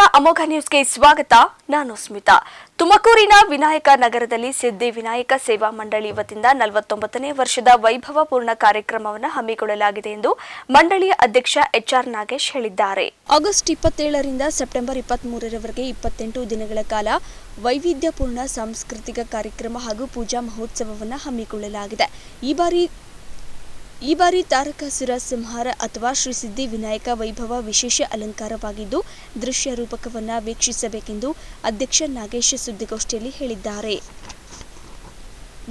ನಮಸ್ಕಾರ, ಅಮೋಘ ನ್ಯೂಸ್ಗೆ ಸ್ವಾಗತ. ನಾನು ಸ್ಮಿತಾ. ತುಮಕೂರಿನ ವಿನಾಯಕ ನಗರದಲ್ಲಿ ಸಿದ್ಧಿ ವಿನಾಯಕ ಸೇವಾ ಮಂಡಳಿ ವತಿಯಿಂದ 49ನೇ ವರ್ಷದ ವೈಭವಪೂರ್ಣ ಕಾರ್ಯಕ್ರಮವನ್ನು ಹಮ್ಮಿಕೊಳ್ಳಲಾಗಿದೆ ಎಂದು ಮಂಡಳಿಯ ಅಧ್ಯಕ್ಷ ಎಚ್ಆರ್ ನಾಗೇಶ್ ಹೇಳಿದ್ದಾರೆ. ಆಗಸ್ಟ್ 27ರಿಂದ ಸೆಪ್ಟೆಂಬರ್ 23ರವರೆಗೆ 28 ದಿನಗಳ ಕಾಲ ವೈವಿಧ್ಯಪೂರ್ಣ ಸಾಂಸ್ಕೃತಿಕ ಕಾರ್ಯಕ್ರಮ ಹಾಗೂ ಪೂಜಾ ಮಹೋತ್ಸವವನ್ನು ಹಮ್ಮಿಕೊಳ್ಳಲಾಗಿದೆ. ಈ ಬಾರಿ ತಾರಕಾಸುರ ಸಂಹಾರ ಅಥವಾ ಶ್ರೀ ಸಿದ್ಧಿ ವಿನಾಯಕ ವೈಭವ ವಿಶೇಷ ಅಲಂಕಾರವಾಗಿದ್ದು ದೃಶ್ಯ ರೂಪಕವನ್ನು ವೀಕ್ಷಿಸಬೇಕೆಂದು ಅಧ್ಯಕ್ಷ ನಾಗೇಶ್ ಸುದ್ದಿಗೋಷ್ಠಿಯಲ್ಲಿ ಹೇಳಿದ್ದಾರೆ.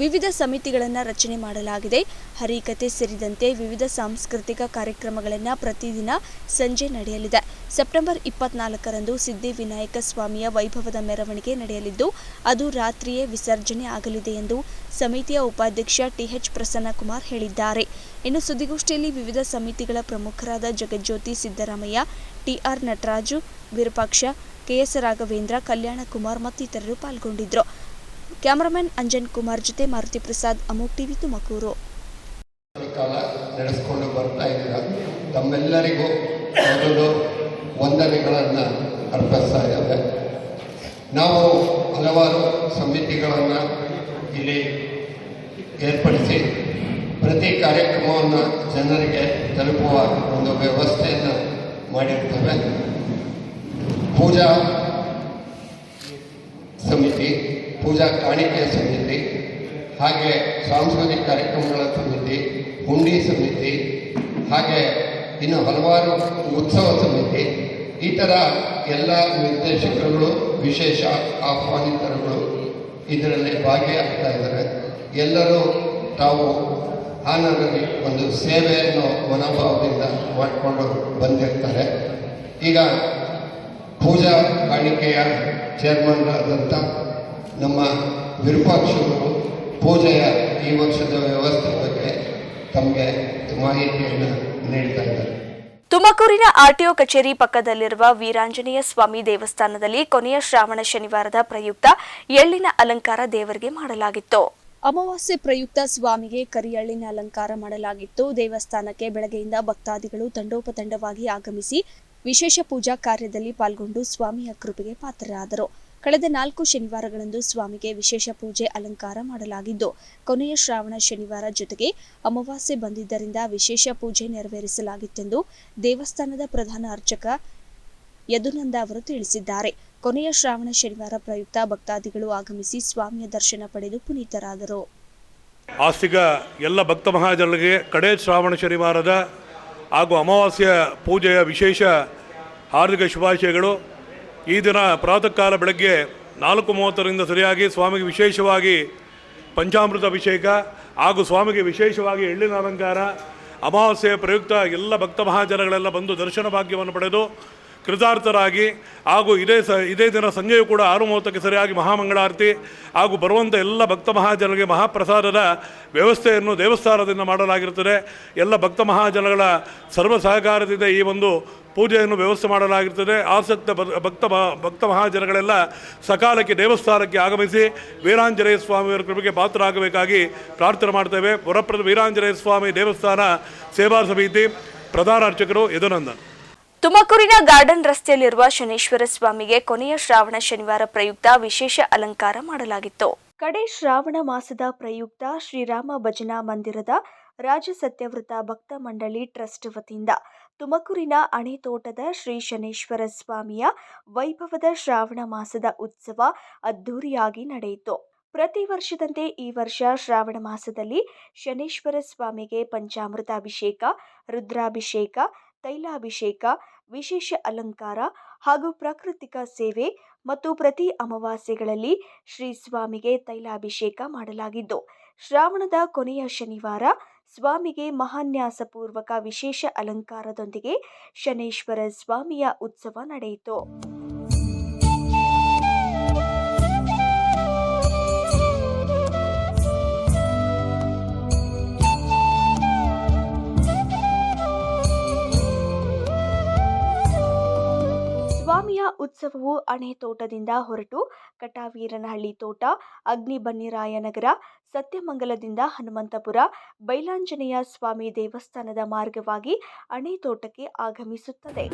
ವಿವಿಧ ಸಮಿತಿಗಳನ್ನು ರಚನೆ ಮಾಡಲಾಗಿದೆ. ಹರಿಕತೆ ಸೇರಿದಂತೆ ವಿವಿಧ ಸಾಂಸ್ಕೃತಿಕ ಕಾರ್ಯಕ್ರಮಗಳನ್ನು ಪ್ರತಿದಿನ ಸಂಜೆ ನಡೆಯಲಿದೆ. ಸೆಪ್ಟೆಂಬರ್ 24ರಂದು ಸಿದ್ಧಿ ವಿನಾಯಕ ಸ್ವಾಮಿಯ ವೈಭವದ ಮೆರವಣಿಗೆ ನಡೆಯಲಿದ್ದು ಅದು ರಾತ್ರಿಯೇ ವಿಸರ್ಜನೆ ಆಗಲಿದೆ ಎಂದು ಸಮಿತಿಯ ಉಪಾಧ್ಯಕ್ಷ ಟಿಎಚ್ ಪ್ರಸನ್ನಕುಮಾರ್ ಹೇಳಿದ್ದಾರೆ. ಇನ್ನು ಸುದ್ದಿಗೋಷ್ಠಿಯಲ್ಲಿ ವಿವಿಧ ಸಮಿತಿಗಳ ಪ್ರಮುಖರಾದ ಜಗಜ್ಯೋತಿ ಸಿದ್ದರಾಮಯ್ಯ, ಟಿಆರ್ ನಟರಾಜು, ವಿರೂಪಾಕ್ಷ, ಕೆಎಸ್ ರಾಘವೇಂದ್ರ, ಕಲ್ಯಾಣ ಕುಮಾರ್ ಮತ್ತಿತರರು ಪಾಲ್ಗೊಂಡಿದ್ದರು. ಕ್ಯಾಮರಾಮನ್ ಅಂಜನ್ ಕುಮಾರ್ ಜೊತೆ ಮಾರುತಿ ಪ್ರಸಾದ್, ಅಮೋಘ್ ಟಿವಿ, ತುಮಕೂರು. ನಡೆಸಿಕೊಂಡು ಬರ್ತಾ ಇದ್ದೀರಾ. ತಮ್ಮೆಲ್ಲರಿಗೂ ಮೊದಲು ವಂದನೆಗಳನ್ನು ಅರ್ಪಿಸ್ತಾ ಇದ್ದೇವೆ. ನಾವು ಹಲವಾರು ಸಮಿತಿಗಳನ್ನು ಇಲ್ಲಿ ಏರ್ಪಡಿಸಿ ಪ್ರತಿ ಕಾರ್ಯಕ್ರಮವನ್ನು ಜನರಿಗೆ ತಲುಪುವ ಒಂದು ವ್ಯವಸ್ಥೆಯನ್ನು ಮಾಡಿರ್ತೇವೆ. ಪೂಜಾ ಸಮಿತಿ, ಪೂಜಾ ಕಾಣಿಕೆ ಸಮಿತಿ, ಹಾಗೆ ಸಾಂಸ್ಕೃತಿಕ ಕಾರ್ಯಕ್ರಮಗಳ ಸಮಿತಿ, ಹುಂಡಿ ಸಮಿತಿ, ಹಾಗೆ ಇನ್ನು ಹಲವಾರು ಉತ್ಸವ ಸಮಿತಿ, ಈ ಥರ ಎಲ್ಲ ನಿರ್ದೇಶಕರುಗಳು, ವಿಶೇಷ ಆಹ್ವಾನಿತರುಗಳು ಇದರಲ್ಲಿ ಭಾಗಿಯಾಗ್ತಾ ಇದ್ದಾರೆ. ಎಲ್ಲರೂ ತಾವು ಆನಂದದಲ್ಲಿ ಒಂದು ಸೇವೆಯನ್ನು ಮನೋಭಾವದಿಂದ ಮಾಡಿಕೊಂಡು ಬಂದಿರ್ತಾರೆ. ಈಗ ಪೂಜಾ ಕಾಣಿಕೆಯ ಚೇರ್ಮನ್ರಾದಂಥ ನಮ್ಮ ವಿರೂಪಾಕ್ಷರು ಪೂಜೆಯ ಈ ವರ್ಷದ ವ್ಯವಸ್ಥೆ ಬಗ್ಗೆ ತಮಗೆ ಮಾಹಿತಿಯನ್ನು ನೀಡ್ತಾ ಇದ್ದಾರೆ. ತುಮಕೂರಿನ ಆರ್ಟಿಒ ಕಚೇರಿ ಪಕ್ಕದಲ್ಲಿರುವ ವೀರಾಂಜನೇಯ ಸ್ವಾಮಿ ದೇವಸ್ಥಾನದಲ್ಲಿ ಕೊನೆಯ ಶ್ರಾವಣ ಶನಿವಾರದ ಪ್ರಯುಕ್ತ ಎಳ್ಳಿನ ಅಲಂಕಾರ ದೇವರಿಗೆ ಮಾಡಲಾಗಿತ್ತು. ಅಮಾವಾಸ್ಯೆ ಪ್ರಯುಕ್ತ ಸ್ವಾಮಿಗೆ ಕರಿಯಳ್ಳಿನ ಅಲಂಕಾರ ಮಾಡಲಾಗಿತ್ತು. ದೇವಸ್ಥಾನಕ್ಕೆ ಬೆಳಗ್ಗೆಯಿಂದ ಭಕ್ತಾದಿಗಳು ತಂಡೋಪತಂಡವಾಗಿ ಆಗಮಿಸಿ ವಿಶೇಷ ಪೂಜಾ ಕಾರ್ಯದಲ್ಲಿ ಪಾಲ್ಗೊಂಡು ಸ್ವಾಮಿಯ ಕೃಪೆಗೆ ಪಾತ್ರರಾದರು. ಕಳೆದ 4 ಶನಿವಾರಗಳಂದು ಸ್ವಾಮಿಗೆ ವಿಶೇಷ ಪೂಜೆ ಅಲಂಕಾರ ಮಾಡಲಾಗಿದ್ದು ಕೊನೆಯ ಶ್ರಾವಣ ಶನಿವಾರ ಜೊತೆಗೆ ಅಮಾವಾಸ್ಯೆ ಬಂದಿದ್ದರಿಂದ ವಿಶೇಷ ಪೂಜೆ ನೆರವೇರಿಸಲಾಗಿತ್ತೆಂದು ದೇವಸ್ಥಾನದ ಪ್ರಧಾನ ಅರ್ಚಕ ಯದುನಂದ ಅವರು ತಿಳಿಸಿದ್ದಾರೆ. ಕೊನೆಯ ಶ್ರಾವಣ ಶನಿವಾರ ಪ್ರಯುಕ್ತ ಭಕ್ತಾದಿಗಳು ಆಗಮಿಸಿ ಸ್ವಾಮಿಯ ದರ್ಶನ ಪಡೆದು ಪುನೀತರಾದರು. ಆಸ್ತಿಕ ಎಲ್ಲ ಭಕ್ತ ಮಹಾಜನರಿಗೆ ಕಡೆ ಶ್ರಾವಣ ಶನಿವಾರದ ಹಾಗೂ ಅಮಾವಾಸ್ಯ ಪೂಜೆಯ ವಿಶೇಷ ಹಾರ್ದಿಕ ಶುಭಾಶಯಗಳು. ಈ ದಿನ ಪ್ರಾತಃ ಕಾಲ ಬೆಳಗ್ಗೆ 4:30ರಿಂದ ಸರಿಯಾಗಿ ಸ್ವಾಮಿಗೆ ವಿಶೇಷವಾಗಿ ಪಂಚಾಮೃತ ಅಭಿಷೇಕ ಹಾಗೂ ಸ್ವಾಮಿಗೆ ವಿಶೇಷವಾಗಿ ಎಳ್ಳಿನ ಅಲಂಕಾರ, ಅಮಾವಾಸ್ಯೆಯ ಪ್ರಯುಕ್ತ ಎಲ್ಲ ಭಕ್ತ ಮಹಾಜನಗಳೆಲ್ಲ ಬಂದು ದರ್ಶನ ಭಾಗ್ಯವನ್ನು ಪಡೆದು ಕೃತಾರ್ಥರಾಗಿ ಹಾಗೂ ಇದೇ ದಿನ ಸಂಜೆಯೂ ಕೂಡ 6:30ಕ್ಕೆ ಸರಿಯಾಗಿ ಮಹಾಮಂಗಳಾರತಿ ಹಾಗೂ ಬರುವಂಥ ಎಲ್ಲ ಭಕ್ತ ಮಹಾಜನರಿಗೆ ಮಹಾಪ್ರಸಾದದ ವ್ಯವಸ್ಥೆಯನ್ನು ದೇವಸ್ಥಾನದಿಂದ ಮಾಡಲಾಗಿರುತ್ತದೆ. ಎಲ್ಲ ಭಕ್ತ ಮಹಾಜನಗಳ ಸರ್ವ ಸಹಕಾರದಿಂದ ಈ ಒಂದು ಪೂಜೆಯನ್ನು ವ್ಯವಸ್ಥೆ ಮಾಡಲಾಗಿರ್ತದೆ. ಆಸಕ್ತ ಭಕ್ತ ಮಹಾಜನಗಳೆಲ್ಲ ಸಕಾಲಕ್ಕೆ ದೇವಸ್ಥಾನಕ್ಕೆ ಆಗಮಿಸಿ ವೀರಾಂಜನೇಯ ಸ್ವಾಮಿಯವರ ಕೃಪೆಗೆ ಪಾತ್ರರಾಗಬೇಕಾಗಿ ಪ್ರಾರ್ಥನೆ ಮಾಡ್ತೇವೆ. ವರಪ್ರದ ವೀರಾಂಜನೇಯ ಸ್ವಾಮಿ ದೇವಸ್ಥಾನ ಸೇವಾ ಸಮಿತಿ ಪ್ರಧಾನ ಅರ್ಚಕರು ಯದುನಂದನ್. ತುಮಕೂರಿನ ಗಾರ್ಡನ್ ರಸ್ತೆಯಲ್ಲಿರುವ ಶನೇಶ್ವರ ಸ್ವಾಮಿಗೆ ಕೊನೆಯ ಶ್ರಾವಣ ಶನಿವಾರ ಪ್ರಯುಕ್ತ ವಿಶೇಷ ಅಲಂಕಾರ ಮಾಡಲಾಗಿತ್ತು. ಕಡೆ ಶ್ರಾವಣ ಮಾಸದ ಪ್ರಯುಕ್ತ ಶ್ರೀರಾಮ ಭಜನಾ ಮಂದಿರದ ರಾಜ ಸತ್ಯವ್ರತ ಭಕ್ತ ಮಂಡಳಿ ಟ್ರಸ್ಟ್ ವತಿಯಿಂದ ತುಮಕೂರಿನ ಅಣೆತೋಟದ ಶ್ರೀ ಶನೇಶ್ವರ ಸ್ವಾಮಿಯ ವೈಭವದ ಶ್ರಾವಣ ಮಾಸದ ಉತ್ಸವ ಅದ್ದೂರಿಯಾಗಿ ನಡೆಯಿತು. ಪ್ರತಿ ವರ್ಷದಂತೆ ಈ ವರ್ಷ ಶ್ರಾವಣ ಮಾಸದಲ್ಲಿ ಶನೇಶ್ವರ ಸ್ವಾಮಿಗೆ ಪಂಚಾಮೃತ ಅಭಿಷೇಕ, ರುದ್ರಾಭಿಷೇಕ, ತೈಲಾಭಿಷೇಕ, ವಿಶೇಷ ಅಲಂಕಾರ ಹಾಗೂ ಪ್ರಾಕೃತಿಕ ಸೇವೆ ಮತ್ತು ಪ್ರತಿ ಅಮಾವಾಸ್ಯೆಗಳಲ್ಲಿ ಶ್ರೀ ಸ್ವಾಮಿಗೆ ತೈಲಾಭಿಷೇಕ ಮಾಡಲಾಗಿದ್ದು ಶ್ರಾವಣದ ಕೊನೆಯ ಶನಿವಾರ ಸ್ವಾಮಿಗೆ ಮಹಾನ್ಯಾಸಪೂರ್ವಕ ವಿಶೇಷ ಅಲಂಕಾರದೊಂದಿಗೆ ಶನೇಶ್ವರ ಸ್ವಾಮಿಯ ಉತ್ಸವ ನಡೆಯಿತು. ಸ್ವಾಮಿಯ ಉತ್ಸವವು ಅಣೆತೋಟದಿಂದ ಹೊರಟು ಕಟಾವೀರನಹಳ್ಳಿ ತೋಟ, ಅಗ್ನಿಬನ್ನಿರಾಯನಗರ, ಸತ್ಯಮಂಗಲದಿಂದ ಹನುಮಂತಪುರ, ಬೈಲಾಂಜನೇಯ ಸ್ವಾಮಿ ದೇವಸ್ಥಾನದ ಮಾರ್ಗವಾಗಿ ಅಣೆತೋಟಕ್ಕೆ ಆಗಮಿಸುತ್ತದೆ.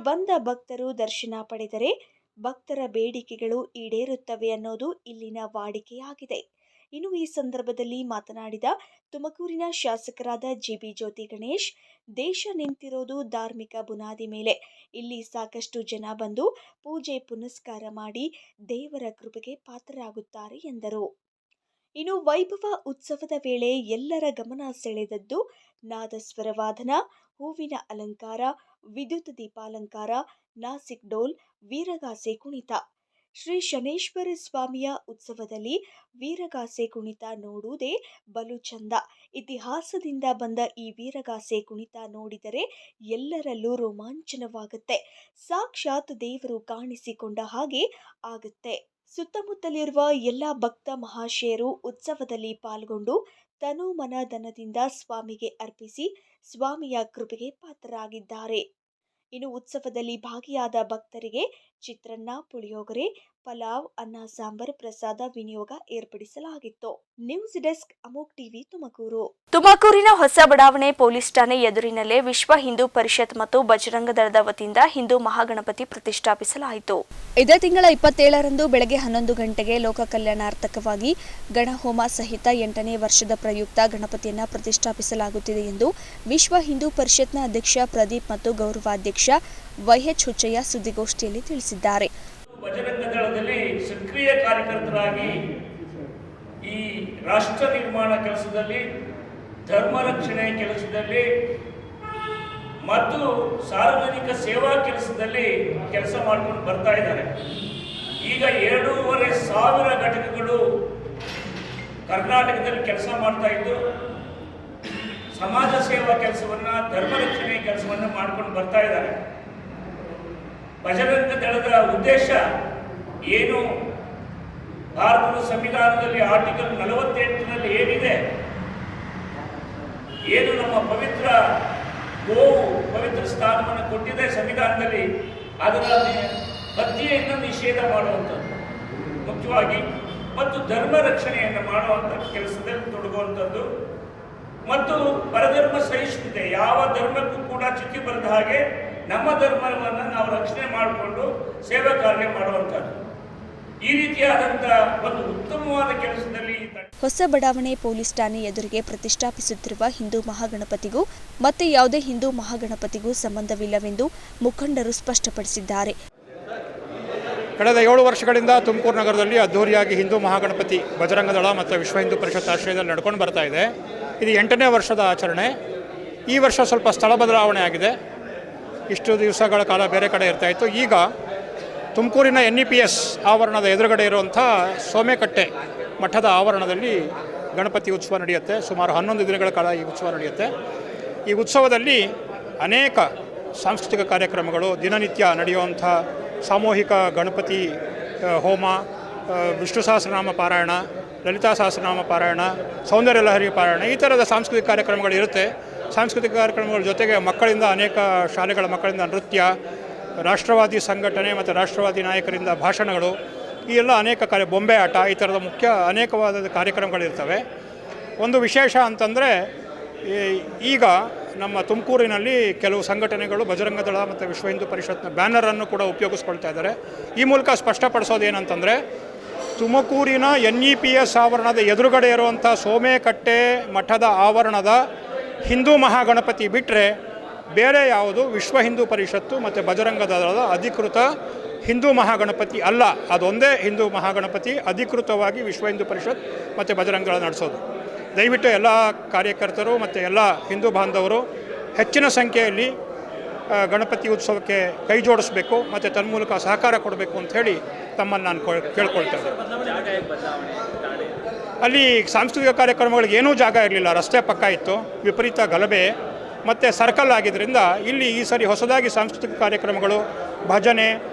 ಬಂದ ಭಕ್ತರು ದರ್ಶನ ಪಡೆದರೆ ಭಕ್ತರ ಬೇಡಿಕೆಗಳು ಈಡೇರುತ್ತವೆ ಅನ್ನೋದು ಇಲ್ಲಿನ ವಾಡಿಕೆಯಾಗಿದೆ. ಇನ್ನು ಈ ಸಂದರ್ಭದಲ್ಲಿ ಮಾತನಾಡಿದ ತುಮಕೂರಿನ ಶಾಸಕರಾದ ಜಿಬಿ ಜ್ಯೋತಿ ಗಣೇಶ್, ದೇಶ ನಿಂತಿರೋದು ಧಾರ್ಮಿಕ ಬುನಾದಿ ಮೇಲೆ. ಇಲ್ಲಿ ಸಾಕಷ್ಟು ಜನ ಬಂದು ಪೂಜೆ ಪುನಸ್ಕಾರ ಮಾಡಿ ದೇವರ ಕೃಪೆಗೆ ಪಾತ್ರರಾಗುತ್ತಾರೆ ಎಂದರು. ಇನ್ನು ವೈಭವ ಉತ್ಸವದ ವೇಳೆ ಎಲ್ಲರ ಗಮನ ಸೆಳೆದದ್ದು ನಾದಸ್ವರ ವಾದನ, ಹೂವಿನ ಅಲಂಕಾರ, ವಿದ್ಯುತ್ ದೀಪಾಲಂಕಾರ, ನಾಸಿಕ್ ಡೋಲ್, ವೀರಗಾಸೆ ಕುಣಿತ. ಶ್ರೀ ಶನೇಶ್ವರ ಸ್ವಾಮಿಯ ಉತ್ಸವದಲ್ಲಿ ವೀರಗಾಸೆ ಕುಣಿತ ನೋಡುವುದೇ ಬಲು ಚಂದ. ಇತಿಹಾಸದಿಂದ ಬಂದ ಈ ವೀರಗಾಸೆ ಕುಣಿತ ನೋಡಿದರೆ ಎಲ್ಲರಲ್ಲೂ ರೋಮಾಂಚನವಾಗುತ್ತೆ. ಸಾಕ್ಷಾತ್ ದೇವರು ಕಾಣಿಸಿಕೊಂಡ ಹಾಗೆ ಆಗುತ್ತೆ. ಸುತ್ತಮುತ್ತಲಿರುವ ಎಲ್ಲ ಭಕ್ತ ಮಹಾಶಯರು ಉತ್ಸವದಲ್ಲಿ ಪಾಲ್ಗೊಂಡು ತನು ಮನ ಧನದಿಂದ ಸ್ವಾಮಿಗೆ ಅರ್ಪಿಸಿ ಸ್ವಾಮಿಯ ಕೃಪೆಗೆ ಪಾತ್ರರಾಗಿದ್ದಾರೆ. ಇನ್ನು ಉತ್ಸವದಲ್ಲಿ ಭಾಗಿಯಾದ ಭಕ್ತರಿಗೆ ಚಿತ್ರಾನ್ನ, ಪುಳಿಯೋಗರೆ, ಪಲಾವ್, ಅನ್ನ ಸಾಂಬಾರ್ ಪ್ರಸಾದ ವಿನಿಯೋಗ ಏರ್ಪಡಿಸಲಾಗಿತ್ತು. ನ್ಯೂಸ್ ಡೆಸ್ಕ್ ಅಮೋಕ್ ಟಿವಿ ತುಮಕೂರು. ತುಮಕೂರಿನ ಹೊಸ ಬಡಾವಣೆ ಪೊಲೀಸ್ ಠಾಣೆ ಎದುರಿನಲ್ಲೇ ವಿಶ್ವ ಹಿಂದೂ ಪರಿಷತ್ ಮತ್ತು ಬಜರಂಗ ದಳದ ವತಿಯಿಂದ ಹಿಂದೂ ಮಹಾಗಣಪತಿ ಪ್ರತಿಷ್ಠಾಪಿಸಲಾಯಿತು. ಇದೇ ತಿಂಗಳ 27ರಂದು ಬೆಳಗ್ಗೆ 11 ಗಂಟೆಗೆ ಲೋಕ ಕಲ್ಯಾಣಾರ್ಥಕವಾಗಿ ಗಣಹೋಮ ಸಹಿತ 8ನೇ ವರ್ಷದ ಪ್ರಯುಕ್ತ ಗಣಪತಿಯನ್ನು ಪ್ರತಿಷ್ಠಾಪಿಸಲಾಗುತ್ತಿದೆ ಎಂದು ವಿಶ್ವ ಹಿಂದೂ ಪರಿಷತ್ನ ಅಧ್ಯಕ್ಷ ಪ್ರದೀಪ್ ಮತ್ತು ಗೌರವಾಧ್ಯಕ್ಷ ವೈಎಚ್ ಹುಚ್ಚಯ್ಯ ಸುದ್ದಿಗೋಷ್ಠಿಯಲ್ಲಿ ತಿಳಿಸಿದ್ದಾರೆ. ಬಜರಂಗ ದಳದಲ್ಲಿ ಸಕ್ರಿಯ ಕಾರ್ಯಕರ್ತರಾಗಿ ಈ ರಾಷ್ಟ್ರ ನಿರ್ಮಾಣ ಕೆಲಸದಲ್ಲಿ, ಧರ್ಮ ರಕ್ಷಣೆ ಕೆಲಸದಲ್ಲಿ ಮತ್ತು ಸಾರ್ವಜನಿಕ ಸೇವಾ ಕೆಲಸದಲ್ಲಿ ಕೆಲಸ ಮಾಡ್ಕೊಂಡು ಬರ್ತಾ ಇದ್ದಾರೆ. ಈಗ 2,500 ಘಟಕಗಳು ಕರ್ನಾಟಕದಲ್ಲಿ ಕೆಲಸ ಮಾಡ್ತಾ ಇದ್ದು ಸಮಾಜ ಸೇವಾ ಕೆಲಸವನ್ನು, ಧರ್ಮ ರಕ್ಷಣೆ ಕೆಲಸವನ್ನು ಮಾಡ್ಕೊಂಡು ಬರ್ತಾ ಇದ್ದಾರೆ. ಬಜರಂಗ ದಳದ ಉದ್ದೇಶ ಏನು, ಭಾರತದ ಸಂವಿಧಾನದಲ್ಲಿ ಆರ್ಟಿಕಲ್ 48ರಲ್ಲಿ ಏನಿದೆ, ಏನು ನಮ್ಮ ಪವಿತ್ರ ಗೋವು ಪವಿತ್ರ ಸ್ಥಾನವನ್ನು ಕೊಟ್ಟಿದೆ ಸಂವಿಧಾನದಲ್ಲಿ, ಅದರ ಹತ್ಯೆಯನ್ನು ನಿಷೇಧ ಮಾಡುವಂಥದ್ದು ಮುಖ್ಯವಾಗಿ, ಮತ್ತು ಧರ್ಮ ರಕ್ಷಣೆಯನ್ನು ಮಾಡುವಂಥ ಕೆಲಸದಲ್ಲಿ ತೊಡಗುವಂಥದ್ದು, ಮತ್ತು ಪರಧರ್ಮ ಸಹಿಷ್ಣುತೆ, ಯಾವ ಧರ್ಮಕ್ಕೂ ಕೂಡ ಚ್ಯುತಿ ಬರದ ಹಾಗೆ ನಮ್ಮ ಧರ್ಮವನ್ನು ನಾವು ರಕ್ಷಣೆ ಮಾಡಿಕೊಂಡು ಸೇವಾ ಕಾರ್ಯ ಮಾಡುವಂಥದ್ದು. ಈ ರೀತಿಯಾದಂಥ ಒಂದು ಉತ್ತಮವಾದ ಕೆಲಸದಲ್ಲಿ ಹೊಸ ಬಡಾವಣೆ ಪೊಲೀಸ್ ಠಾಣೆ ಎದುರಿಗೆ ಪ್ರತಿಷ್ಠಾಪಿಸುತ್ತಿರುವ ಹಿಂದೂ ಮಹಾಗಣಪತಿಗೂ ಮತ್ತೆ ಯಾವುದೇ ಹಿಂದೂ ಮಹಾಗಣಪತಿಗೂ ಸಂಬಂಧವಿಲ್ಲವೆಂದು ಮುಖಂಡರು ಸ್ಪಷ್ಟಪಡಿಸಿದ್ದಾರೆ. ಕಳೆದ 7 ವರ್ಷಗಳಿಂದ ತುಮಕೂರು ನಗರದಲ್ಲಿ ಅದ್ದೂರಿಯಾಗಿ ಹಿಂದೂ ಮಹಾಗಣಪತಿ ಬಜರಂಗ ದಳ ಮತ್ತು ವಿಶ್ವ ಹಿಂದೂ ಪರಿಷತ್ ಆಶ್ರಯದಲ್ಲಿ ನಡ್ಕೊಂಡು ಬರ್ತಾ ಇದೆ. ಇದು 8ನೇ ವರ್ಷದ ಆಚರಣೆ. ಈ ವರ್ಷ ಸ್ವಲ್ಪ ಸ್ಥಳ ಬದಲಾವಣೆ ಆಗಿದೆ. ಇಷ್ಟು ದಿವಸಗಳ ಕಾಲ ಬೇರೆ ಕಡೆ ಇರ್ತಾಯಿತ್ತು. ಈಗ ತುಮಕೂರಿನ NEPS ಆವರಣದ ಎದುರುಗಡೆ ಇರುವಂಥ ಸೋಮೆಕಟ್ಟೆ ಮಠದ ಆವರಣದಲ್ಲಿ ಗಣಪತಿ ಉತ್ಸವ ನಡೆಯುತ್ತೆ. ಸುಮಾರು 11 ದಿನಗಳ ಕಾಲ ಈ ಉತ್ಸವ ನಡೆಯುತ್ತೆ. ಈ ಉತ್ಸವದಲ್ಲಿ ಅನೇಕ ಸಾಂಸ್ಕೃತಿಕ ಕಾರ್ಯಕ್ರಮಗಳು, ದಿನನಿತ್ಯ ನಡೆಯುವಂಥ ಸಾಮೂಹಿಕ ಗಣಪತಿ ಹೋಮ, ವಿಷ್ಣು ಸಹಸ್ರನಾಮ ಪಾರಾಯಣ, ಲಲಿತಾ ಸಹಸ್ರನಾಮ ಪಾರಾಯಣ, ಸೌಂದರ್ಯ ಲಹರಿ ಪಾರಾಯಣ, ಈ ಥರದ ಸಾಂಸ್ಕೃತಿಕ ಕಾರ್ಯಕ್ರಮಗಳು ಇರುತ್ತೆ. ಸಾಂಸ್ಕೃತಿಕ ಕಾರ್ಯಕ್ರಮಗಳ ಜೊತೆಗೆ ಮಕ್ಕಳಿಂದ, ಅನೇಕ ಶಾಲೆಗಳ ಮಕ್ಕಳಿಂದ ನೃತ್ಯ, ರಾಷ್ಟ್ರವಾದಿ ಸಂಘಟನೆ ಮತ್ತು ರಾಷ್ಟ್ರವಾದಿ ನಾಯಕರಿಂದ ಭಾಷಣಗಳು, ಈ ಎಲ್ಲ ಅನೇಕ ಬೊಂಬೆ ಆಟ, ಈ ಥರದ ಮುಖ್ಯ ಅನೇಕವಾದ ಕಾರ್ಯಕ್ರಮಗಳಿರ್ತವೆ. ಒಂದು ವಿಶೇಷ ಅಂತಂದರೆ, ಈಗ ನಮ್ಮ ತುಮಕೂರಿನಲ್ಲಿ ಕೆಲವು ಸಂಘಟನೆಗಳು ಬಜರಂಗ ದಳ ಮತ್ತು ವಿಶ್ವ ಹಿಂದೂ ಪರಿಷತ್ನ ಬ್ಯಾನರನ್ನು ಕೂಡ ಉಪಯೋಗಿಸ್ಕೊಳ್ತಾ ಇದ್ದಾರೆ. ಈ ಮೂಲಕ ಸ್ಪಷ್ಟಪಡಿಸೋದು ಏನಂತಂದರೆ, ತುಮಕೂರಿನ NEPS ಆವರಣದ ಎದುರುಗಡೆ ಇರುವಂಥ ಸೋಮೆಕಟ್ಟೆ ಮಠದ ಆವರಣದ ಹಿಂದೂ ಮಹಾಗಣಪತಿ ಬಿಟ್ಟರೆ ಬೇರೆ ಯಾವುದು ವಿಶ್ವ ಹಿಂದೂ ಪರಿಷತ್ತು ಮತ್ತು ಬಜರಂಗ ದಳದ ಅಧಿಕೃತ ಹಿಂದೂ ಮಹಾಗಣಪತಿ ಅಲ್ಲ. ಅದೊಂದೇ ಹಿಂದೂ ಮಹಾಗಣಪತಿ ಅಧಿಕೃತವಾಗಿ ವಿಶ್ವ ಹಿಂದೂ ಪರಿಷತ್ ಮತ್ತು ಬಜರಂಗ ದಳ ನಡೆಸೋದು. ದಯವಿಟ್ಟು ಎಲ್ಲ ಕಾರ್ಯಕರ್ತರು ಮತ್ತು ಎಲ್ಲ ಹಿಂದೂ ಬಾಂಧವರು ಹೆಚ್ಚಿನ ಸಂಖ್ಯೆಯಲ್ಲಿ ಗಣಪತಿ ಉತ್ಸವಕ್ಕೆ ಕೈ ಜೋಡಿಸಬೇಕು ಮತ್ತು ತನ್ಮೂಲಕ ಸಹಕಾರ ಕೊಡಬೇಕು ಅಂತ ಹೇಳಿ ತಮ್ಮನ್ನು ನಾನು ಕೇಳ್ಕೊಳ್ತೇನೆ. ಅಲ್ಲಿ ಸಾಂಸ್ಕೃತಿಕ ಕಾರ್ಯಕ್ರಮಗಳಿಗೆ ಏನೂ ಜಾಗ ಇರಲಿಲ್ಲ, ರಸ್ತೆ ಪಕ್ಕ ಇತ್ತು, ವಿಪರೀತ ಗಲಭೆ ಮತ್ತು ಸರ್ಕಲ್ ಆಗಿದ್ದರಿಂದ ಇಲ್ಲಿ ಈ ಸರಿ ಹೊಸದಾಗಿ ಸಾಂಸ್ಕೃತಿಕ ಕಾರ್ಯಕ್ರಮಗಳು, ಭಜನೆ,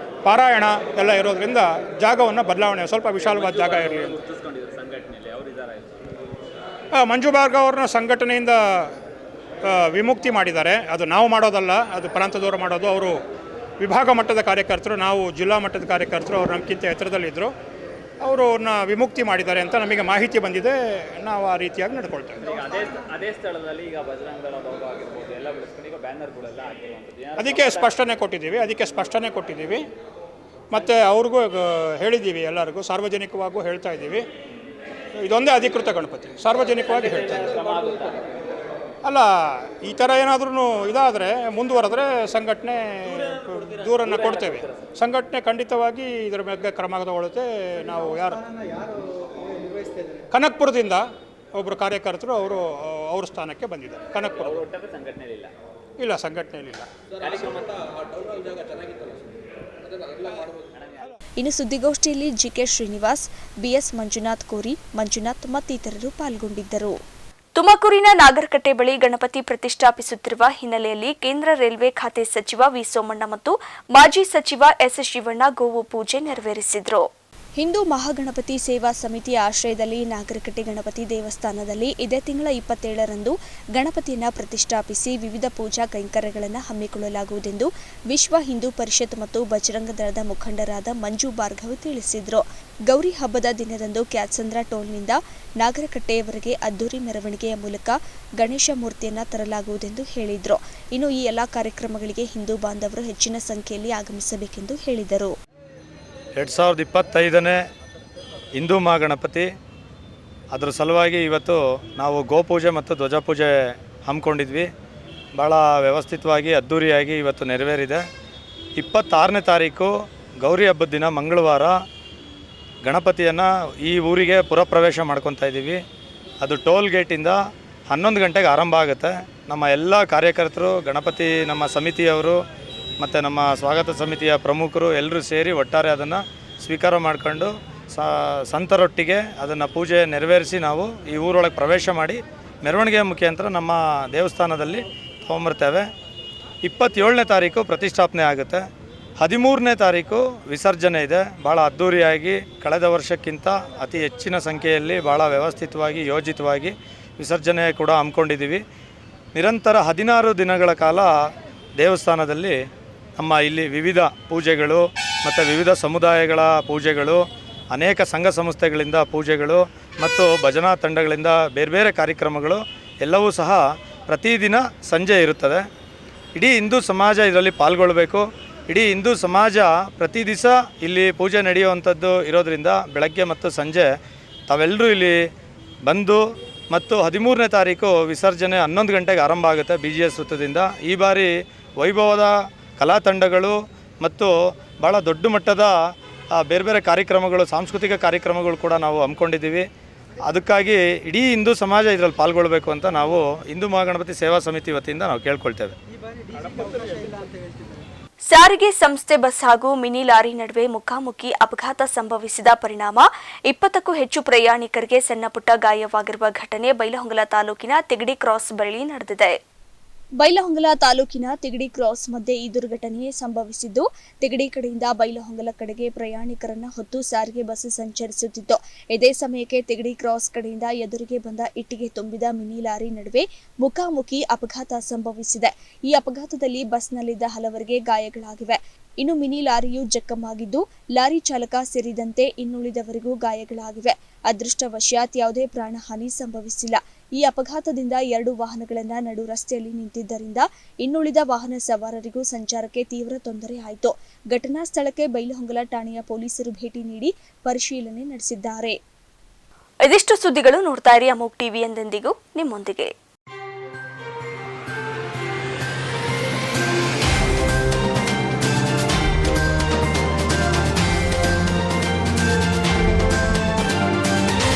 ಪಾರಾಯಣ ಎಲ್ಲ ಇರೋದರಿಂದ ಜಾಗವನ್ನು ಬದಲಾವಣೆ, ಸ್ವಲ್ಪ ವಿಶಾಲವಾದ ಜಾಗ ಇರಲಿ ಅಂತ. ಮಂಜು ಭಾರ್ಗವ್ ಅವ್ರನ್ನ ಸಂಘಟನೆಯಿಂದ ವಿಮುಕ್ತಿ ಮಾಡಿದ್ದಾರೆ. ಅದು ನಾವು ಮಾಡೋದಲ್ಲ, ಅದು ಪ್ರಾಂತದವರು ಮಾಡೋದು. ಅವರು ವಿಭಾಗ ಮಟ್ಟದ ಕಾರ್ಯಕರ್ತರು, ನಾವು ಜಿಲ್ಲಾ ಮಟ್ಟದ ಕಾರ್ಯಕರ್ತರು. ಅವರು ನಮಗಿಂತ ಎತ್ತರದಲ್ಲಿದ್ದರು. ಅವರನ್ನ ವಿಮುಕ್ತಿ ಮಾಡಿದ್ದಾರೆ ಅಂತ ನಮಗೆ ಮಾಹಿತಿ ಬಂದಿದೆ. ನಾವು ಆ ರೀತಿಯಾಗಿ ನಡ್ಕೊಳ್ತಾ ಇದ್ದೀವಿ. ಈಗ ಅದೇ ಸ್ಥಳದಲ್ಲಿ ಈಗ ಬಜರಂಗ ದಳ ಲೋಗೋ ಆಗಿರ್ಬೋದು ಎಲ್ಲ ಬೆಳೆಸ್ಕೊಂಡು ಈಗ ಬ್ಯಾನರ್ಗಳೆಲ್ಲ ಹಾಕಿರುವಂಥದ್ದು ಅದಕ್ಕೆ ಸ್ಪಷ್ಟನೆ ಕೊಟ್ಟಿದ್ದೀವಿ ಮತ್ತು ಅವ್ರಿಗೂ ಹೇಳಿದ್ದೀವಿ, ಎಲ್ಲರಿಗೂ ಸಾರ್ವಜನಿಕವಾಗೂ ಹೇಳ್ತಾ ಇದ್ದೀವಿ. ಇದೊಂದೇ ಅಧಿಕೃತ ಗಣಪತಿ, ಸಾರ್ವಜನಿಕವಾಗಿ ಹೇಳ್ತಾ ಇದ್ದೀವಿ. ಅಲ್ಲ, ಈ ಥರ ಏನಾದ್ರೂ ಇದಾದರೆ ಮುಂದುವರೆದ್ರೆ ಸಂಘಟನೆ ದೂರನ್ನು ಕೊಡ್ತೇವೆ. ಸಂಘಟನೆ ಖಂಡಿತವಾಗಿ ಇದರ ಬಗ್ಗೆ ಕ್ರಮ ತಗೊಳುತ್ತೆ. ನಾವು ಕನಕಪುರದಿಂದ ಒಬ್ಬರು ಕಾರ್ಯಕರ್ತರು ಅವ್ರ ಸ್ಥಾನಕ್ಕೆ ಬಂದಿದ್ದಾರೆ. ಕನಕಪುರ ಇಲ್ಲ, ಸಂಘಟನೆಯಲ್ಲಿಲ್ಲ. ಇನ್ನು ಸುದ್ದಿಗೋಷ್ಠಿಯಲ್ಲಿ ಜಿಕೆ ಶ್ರೀನಿವಾಸ್, ಬಿಎಸ್ ಮಂಜುನಾಥ್ ಕೋರಿ, ಮಂಜುನಾಥ್ ಮತ್ತಿತರರು ಪಾಲ್ಗೊಂಡಿದ್ದರು. ತುಮಕೂರಿನ ನಾಗರಕಟ್ಟೆ ಬಳಿ ಗಣಪತಿ ಪ್ರತಿಷ್ಠಾಪಿಸುತ್ತಿರುವ ಹಿನ್ನೆಲೆಯಲ್ಲಿ ಕೇಂದ್ರ ರೈಲ್ವೆ ಖಾತೆ ಸಚಿವ ವಿ ಸೋಮಣ್ಣ ಮತ್ತು ಮಾಜಿ ಸಚಿವ ಎಸ್ ಶಿವಣ್ಣ ಗೋವು ಪೂಜೆ ನೆರವೇರಿಸಿದರು. ಹಿಂದೂ ಮಹಾಗಣಪತಿ ಸೇವಾ ಸಮಿತಿಯ ಆಶ್ರಯದಲ್ಲಿ ನಾಗರಕಟ್ಟೆ ಗಣಪತಿ ದೇವಸ್ಥಾನದಲ್ಲಿ ಇದೇ ತಿಂಗಳ 27ರಂದು ಗಣಪತಿಯನ್ನು ಪ್ರತಿಷ್ಠಾಪಿಸಿ ವಿವಿಧ ಪೂಜಾ ಕೈಂಕರ್ಯಗಳನ್ನು ಹಮ್ಮಿಕೊಳ್ಳಲಾಗುವುದೆಂದು ವಿಶ್ವ ಹಿಂದೂ ಪರಿಷತ್ ಮತ್ತು ಬಜರಂಗ ದಳದ ಮುಖಂಡರಾದ ಮಂಜು ಭಾರ್ಗವ್ ತಿಳಿಸಿದರು. ಗೌರಿ ಹಬ್ಬದ ದಿನದಂದು ಕ್ಯಾತ್ಸಂದ್ರ ಟೋಲ್ನಿಂದ ನಾಗರಕಟ್ಟೆಯವರೆಗೆ ಅದ್ದೂರಿ ಮೆರವಣಿಗೆಯ ಮೂಲಕ ಗಣೇಶ ಮೂರ್ತಿಯನ್ನು ತರಲಾಗುವುದೆಂದು ಹೇಳಿದರು. ಇನ್ನು ಈ ಎಲ್ಲ ಕಾರ್ಯಕ್ರಮಗಳಿಗೆ ಹಿಂದೂ ಬಾಂಧವರು ಹೆಚ್ಚಿನ ಸಂಖ್ಯೆಯಲ್ಲಿ ಆಗಮಿಸಬೇಕೆಂದು ಹೇಳಿದರು. 2025ನೇ ಹಿಂದೂ ಮಹಾಗಣಪತಿ, ಅದರ ಸಲುವಾಗಿ ಇವತ್ತು ನಾವು ಗೋಪೂಜೆ ಮತ್ತು ಧ್ವಜಪೂಜೆ ಹಮ್ಮಿಕೊಂಡಿದ್ವಿ. ಭಾಳ ವ್ಯವಸ್ಥಿತವಾಗಿ ಅದ್ಧೂರಿಯಾಗಿ ಇವತ್ತು ನೆರವೇರಿದೆ. 26ನೇ ತಾರೀಕು ಗೌರಿ ಹಬ್ಬದ ದಿನ ಮಂಗಳವಾರ ಗಣಪತಿಯನ್ನು ಈ ಊರಿಗೆ ಪುರಪ್ರವೇಶ ಮಾಡ್ಕೊತಾ ಇದ್ದೀವಿ. ಅದು ಟೋಲ್ ಗೇಟಿಂದ 11 ಗಂಟೆಗೆ ಆರಂಭ ಆಗುತ್ತೆ. ನಮ್ಮ ಎಲ್ಲ ಕಾರ್ಯಕರ್ತರು, ಗಣಪತಿ ನಮ್ಮ ಸಮಿತಿಯವರು ಮತ್ತು ನಮ್ಮ ಸ್ವಾಗತ ಸಮಿತಿಯ ಪ್ರಮುಖರು ಎಲ್ಲರೂ ಸೇರಿ ಒಟ್ಟಾರೆ ಅದನ್ನು ಸ್ವೀಕಾರ ಮಾಡಿಕೊಂಡು ಸಂತರೊಟ್ಟಿಗೆ ಅದನ್ನು ಪೂಜೆ ನೆರವೇರಿಸಿ ನಾವು ಈ ಊರೊಳಗೆ ಪ್ರವೇಶ ಮಾಡಿ ಮೆರವಣಿಗೆ ಮುಖಾಂತರ ನಮ್ಮ ದೇವಸ್ಥಾನದಲ್ಲಿ ತೊಗೊಂಬರ್ತೇವೆ. 27ನೇ ತಾರೀಕು ಪ್ರತಿಷ್ಠಾಪನೆ ಆಗುತ್ತೆ. 13ನೇ ತಾರೀಕು ವಿಸರ್ಜನೆ ಇದೆ. ಭಾಳ ಅದ್ಧೂರಿಯಾಗಿ ಕಳೆದ ವರ್ಷಕ್ಕಿಂತ ಅತಿ ಹೆಚ್ಚಿನ ಸಂಖ್ಯೆಯಲ್ಲಿ ಭಾಳ ವ್ಯವಸ್ಥಿತವಾಗಿ ಯೋಜಿತವಾಗಿ ವಿಸರ್ಜನೆ ಕೂಡ ಹಮ್ಮಿಕೊಂಡಿದ್ದೀವಿ. ನಿರಂತರ 16 ದಿನಗಳ ಕಾಲ ದೇವಸ್ಥಾನದಲ್ಲಿ ನಮ್ಮ ಇಲ್ಲಿ ವಿವಿಧ ಪೂಜೆಗಳು ಮತ್ತು ವಿವಿಧ ಸಮುದಾಯಗಳ ಪೂಜೆಗಳು, ಅನೇಕ ಸಂಘ ಸಂಸ್ಥೆಗಳಿಂದ ಪೂಜೆಗಳು ಮತ್ತು ಭಜನಾ ತಂಡಗಳಿಂದ ಬೇರೆ ಬೇರೆ ಕಾರ್ಯಕ್ರಮಗಳು ಎಲ್ಲವೂ ಸಹ ಪ್ರತಿದಿನ ಸಂಜೆ ಇರುತ್ತದೆ. ಇಡೀ ಹಿಂದೂ ಸಮಾಜ ಇದರಲ್ಲಿ ಪಾಲ್ಗೊಳ್ಳಬೇಕು. ಇಡೀ ಹಿಂದೂ ಸಮಾಜ ಪ್ರತಿ ದಿವಸ ಇಲ್ಲಿ ಪೂಜೆ ನಡೆಯುವಂಥದ್ದು ಇರೋದರಿಂದ ಬೆಳಗ್ಗೆ ಮತ್ತು ಸಂಜೆ ತಾವೆಲ್ಲರೂ ಇಲ್ಲಿ ಬಂದು ಮತ್ತು 13ನೇ ತಾರೀಕು ವಿಸರ್ಜನೆ 11 ಗಂಟೆಗೆ ಆರಂಭ ಆಗುತ್ತೆ BGS ವೃತ್ತದಿಂದ. ಈ ಬಾರಿ ವೈಭವದ ಕಲಾ ತಂಡಗಳು ಮತ್ತು ಭಾಳ ದೊಡ್ಡ ಮಟ್ಟದ ಬೇರೆ ಬೇರೆ ಕಾರ್ಯಕ್ರಮಗಳು, ಸಾಂಸ್ಕೃತಿಕ ಕಾರ್ಯಕ್ರಮಗಳು ಕೂಡ ನಾವು ಹಮ್ಮಿಕೊಂಡಿದ್ದೀವಿ. ಅದಕ್ಕಾಗಿ ಇಡೀ ಹಿಂದೂ ಸಮಾಜ ಇದರಲ್ಲಿ ಪಾಲ್ಗೊಳ್ಳಬೇಕು ಅಂತ ನಾವು ಹಿಂದೂ ಮಹಾಗಣಪತಿ ಸೇವಾ ಸಮಿತಿ ವತಿಯಿಂದ ನಾವು ಕೇಳ್ಕೊಳ್ತೇವೆ. ಸಾರಿಗೆ ಸಂಸ್ಥೆ ಬಸ್ ಹಾಗೂ ಮಿನಿ ಲಾರಿ ನಡುವೆ ಮುಖಾಮುಖಿ ಅಪಘಾತ ಸಂಭವಿಸಿದ ಪರಿಣಾಮ 20ಕ್ಕೂ ಹೆಚ್ಚು ಪ್ರಯಾಣಿಕರಿಗೆ ಸಣ್ಣಪುಟ್ಟ ಗಾಯವಾಗಿರುವ ಘಟನೆ ಬೈಲಹೊಂಗಲ ತಾಲೂಕಿನ ತಿಗಡಿ ಕ್ರಾಸ್ ಬಳಿ ನಡೆದಿದೆ. ಬೈಲಹೊಂಗಲ ತಾಲೂಕಿನ ತಿಗಡಿ ಕ್ರಾಸ್ ಮಧ್ಯೆ ಈ ದುರ್ಘಟನೆ ಸಂಭವಿಸಿದ್ದು, ತಿಗಡಿ ಕಡೆಯಿಂದ ಬೈಲಹೊಂಗಲ ಕಡೆಗೆ ಪ್ರಯಾಣಿಕರನ್ನ ಹೊತ್ತು ಸಾರಿಗೆ ಬಸ್ ಸಂಚರಿಸುತ್ತಿತ್ತು. ಇದೇ ಸಮಯಕ್ಕೆ ತಿಗಡಿ ಕ್ರಾಸ್ ಕಡೆಯಿಂದ ಎದುರಿಗೆ ಬಂದ ಇಟ್ಟಿಗೆ ತುಂಬಿದ ಮಿನಿ ಲಾರಿ ನಡುವೆ ಮುಖಾಮುಖಿ ಅಪಘಾತ ಸಂಭವಿಸಿದೆ. ಈ ಅಪಘಾತದಲ್ಲಿ ಬಸ್ನಲ್ಲಿದ್ದ ಹಲವರಿಗೆ ಗಾಯಗಳಾಗಿವೆ. ಇನ್ನು ಮಿನಿ ಲಾರಿಯು ಜಖಮಾಗಿದ್ದು, ಲಾರಿ ಚಾಲಕ ಸೇರಿದಂತೆ ಇನ್ನುಳಿದವರಿಗೂ ಗಾಯಗಳಾಗಿವೆ. ಅದೃಷ್ಟವಶಾತ್ ಯಾವುದೇ ಪ್ರಾಣಹಾನಿ ಸಂಭವಿಸಿಲ್ಲ. ಈ ಅಪಘಾತದಿಂದ 2 ವಾಹನಗಳನ್ನ ನಡು ರಸ್ತೆಯಲ್ಲಿ ನಿಂತಿದ್ದರಿಂದ ಇನ್ನುಳಿದ ವಾಹನ ಸವಾರರಿಗೂ ಸಂಚಾರಕ್ಕೆ ತೀವ್ರ ತೊಂದರೆ ಆಯಿತು. ಘಟನಾ ಸ್ಥಳಕ್ಕೆ ಬೈಲಹೊಂಗಲ ಠಾಣೆಯ ಪೊಲೀಸರು ಭೇಟಿ ನೀಡಿ ಪರಿಶೀಲನೆ ನಡೆಸಿದ್ದಾರೆ. ಇದಿಷ್ಟು ಸುದ್ದಿಗಳು. ನೋಡ್ತಾ ಇರಿ ಅಮೋಘ್ ಟಿವಿ, ಎಂದೆಂದಿಗೂ ನಿಮ್ಮೊಂದಿಗೆ.